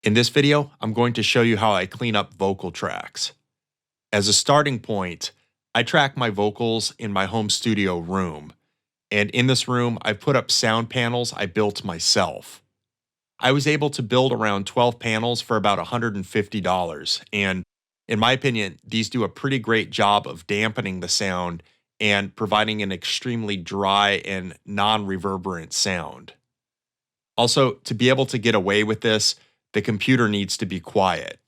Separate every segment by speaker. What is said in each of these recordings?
Speaker 1: In this video, I'm going to show you how I clean up vocal tracks. As a starting point, I track my vocals in my home studio room. And in this room, I put up sound panels I built myself. I was able to build around 12 panels for about $150. And in my opinion, these do a pretty great job of dampening the sound and providing an extremely dry and non-reverberant sound. Also, to be able to get away with this, the computer needs to be quiet.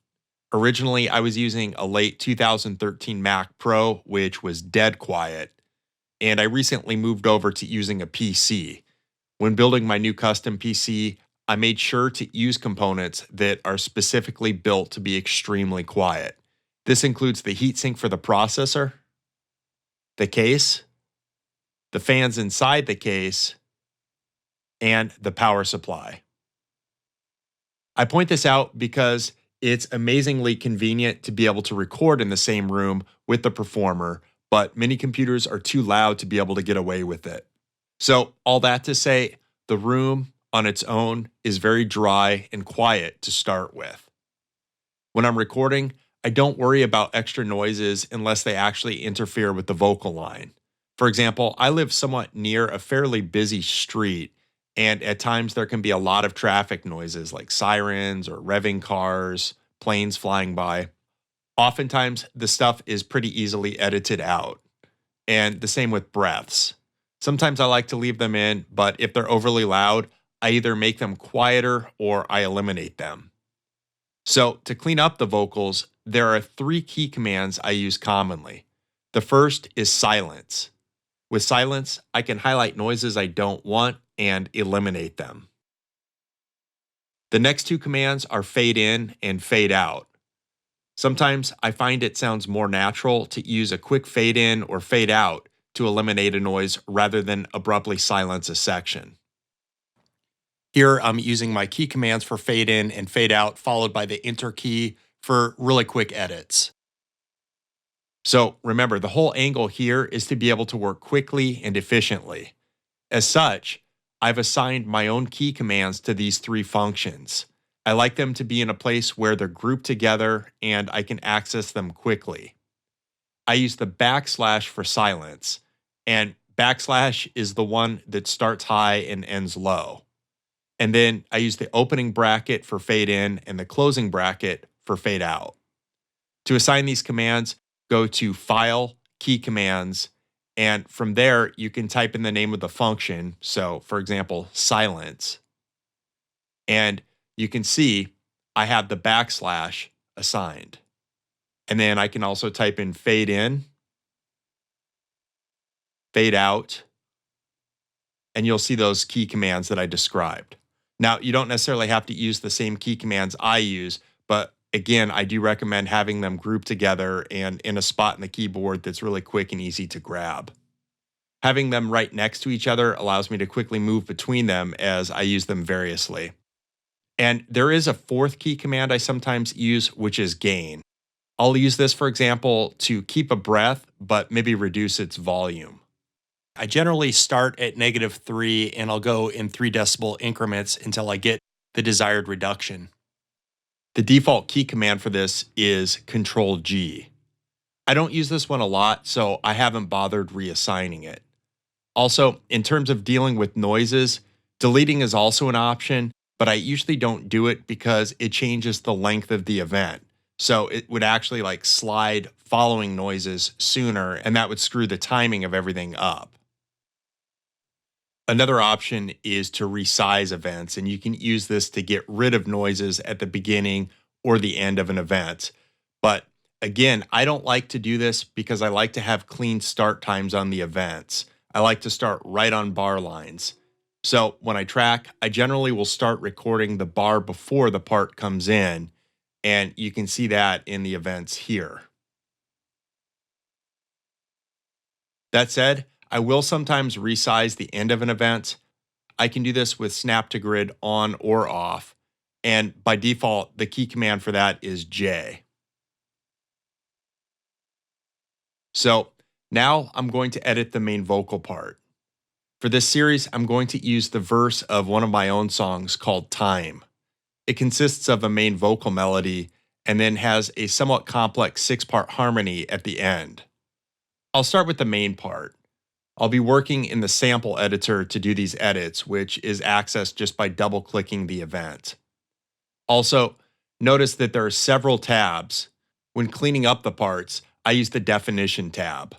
Speaker 1: Originally, I was using a late 2013 Mac Pro, which was dead quiet, and I recently moved over to using a PC. When building my new custom PC, I made sure to use components that are specifically built to be extremely quiet. This includes the heatsink for the processor, the case, the fans inside the case, and the power supply. I point this out because it's amazingly convenient to be able to record in the same room with the performer, but many computers are too loud to be able to get away with it. So, all that to say, the room on its own is very dry and quiet to start with. When I'm recording, I don't worry about extra noises unless they actually interfere with the vocal line. For example, I live somewhat near a fairly busy street, and at times there can be a lot of traffic noises like sirens or revving cars, planes flying by. Oftentimes, the stuff is pretty easily edited out. And the same with breaths. Sometimes I like to leave them in, but if they're overly loud, I either make them quieter or I eliminate them. So, to clean up the vocals, there are 3 key commands I use commonly. The first is silence. With silence, I can highlight noises I don't want and eliminate them. The next 2 commands are fade in and fade out. Sometimes I find it sounds more natural to use a quick fade in or fade out to eliminate a noise rather than abruptly silence a section. Here I'm using my key commands for fade in and fade out, followed by the enter key for really quick edits. So remember, the whole angle here is to be able to work quickly and efficiently. As such, I've assigned my own key commands to these 3 functions. I like them to be in a place where they're grouped together and I can access them quickly. I use the backslash for silence, and backslash is the one that starts high and ends low. And then I use the opening bracket for fade in and the closing bracket for fade out. To assign these commands, go to File, Key Commands, and from there you can type in the name of the function. So, for example, silence. And you can see I have the backslash assigned. And then I can also type in fade in, fade out, and you'll see those key commands that I described. Now, you don't necessarily have to use the same key commands I use, but again, I do recommend having them grouped together and in a spot in the keyboard that's really quick and easy to grab. Having them right next to each other allows me to quickly move between them as I use them variously. And there is a 4th key command I sometimes use, which is gain. I'll use this, for example, to keep a breath, but maybe reduce its volume. I generally start at -3 and I'll go in 3 decibel increments until I get the desired reduction. The default key command for this is Control G. I don't use this one a lot, so I haven't bothered reassigning it. Also, in terms of dealing with noises, deleting is also an option, but I usually don't do it because it changes the length of the event. So it would actually slide following noises sooner, and that would screw the timing of everything up. Another option is to resize events, and you can use this to get rid of noises at the beginning or the end of an event. But again, I don't like to do this because I like to have clean start times on the events. I like to start right on bar lines. So when I track, I generally will start recording the bar before the part comes in, and you can see that in the events here. That said, I will sometimes resize the end of an event. I can do this with snap to grid on or off, and by default, the key command for that is J. So now I'm going to edit the main vocal part. For this series, I'm going to use the verse of one of my own songs called Time. It consists of a main vocal melody and then has a somewhat complex 6-part harmony at the end. I'll start with the main part. I'll be working in the sample editor to do these edits, which is accessed just by double-clicking the event. Also, notice that there are several tabs. When cleaning up the parts, I use the definition tab.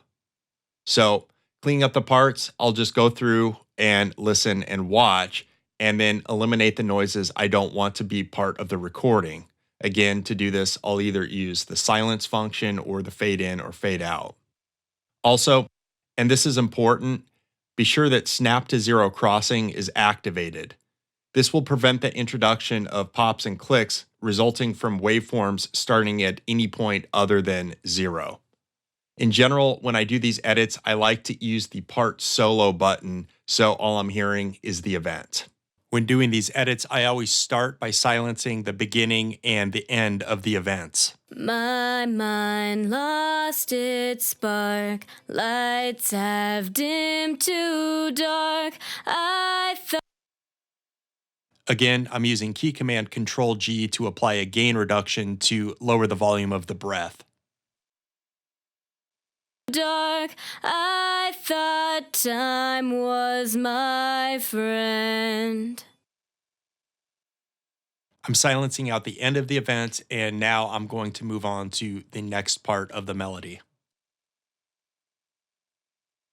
Speaker 1: So, cleaning up the parts, I'll just go through and listen and watch, and then eliminate the noises I don't want to be part of the recording. Again, to do this, I'll either use the silence function or the fade in or fade out. Also, and this is important, be sure that snap to zero crossing is activated. This will prevent the introduction of pops and clicks resulting from waveforms starting at any point other than 0. In general, when I do these edits, I like to use the part solo button, so all I'm hearing is the event. When doing these edits, I always start by silencing the beginning and the end of the events.
Speaker 2: My mind lost its spark, lights have dimmed to dark. I thought
Speaker 1: Again, I'm using key command Control G to apply a gain reduction to lower the volume of the breath.
Speaker 2: dark, I thought time was my friend.
Speaker 1: I'm silencing out the end of the event, and now I'm going to move on to the next part of the melody.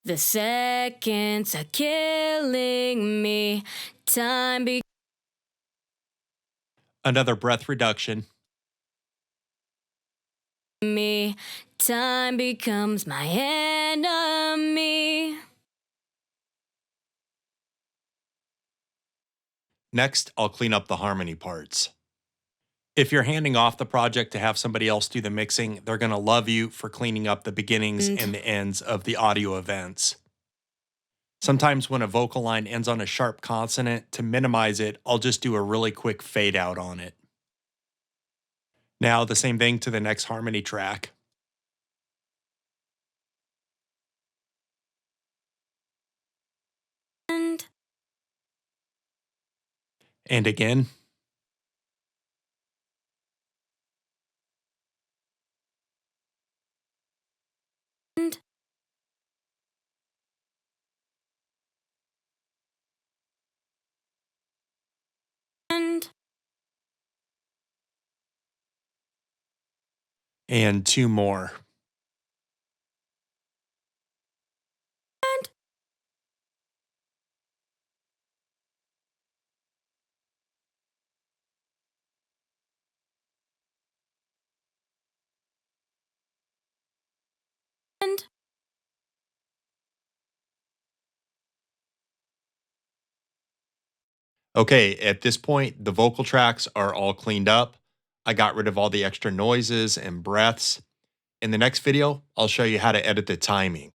Speaker 2: The seconds are killing me. Time
Speaker 1: Another breath reduction.
Speaker 2: me. Time becomes my enemy.
Speaker 1: Next, I'll clean up the harmony parts. If you're handing off the project to have somebody else do the mixing, they're going to love you for cleaning up the beginnings and the ends of the audio events. Sometimes when a vocal line ends on a sharp consonant, to minimize it, I'll just do a really quick fade out on it. Now, the same thing to the next harmony track. And again. And 2 more. Okay, at this point, the vocal tracks are all cleaned up. I got rid of all the extra noises and breaths. In the next video, I'll show you how to edit the timing.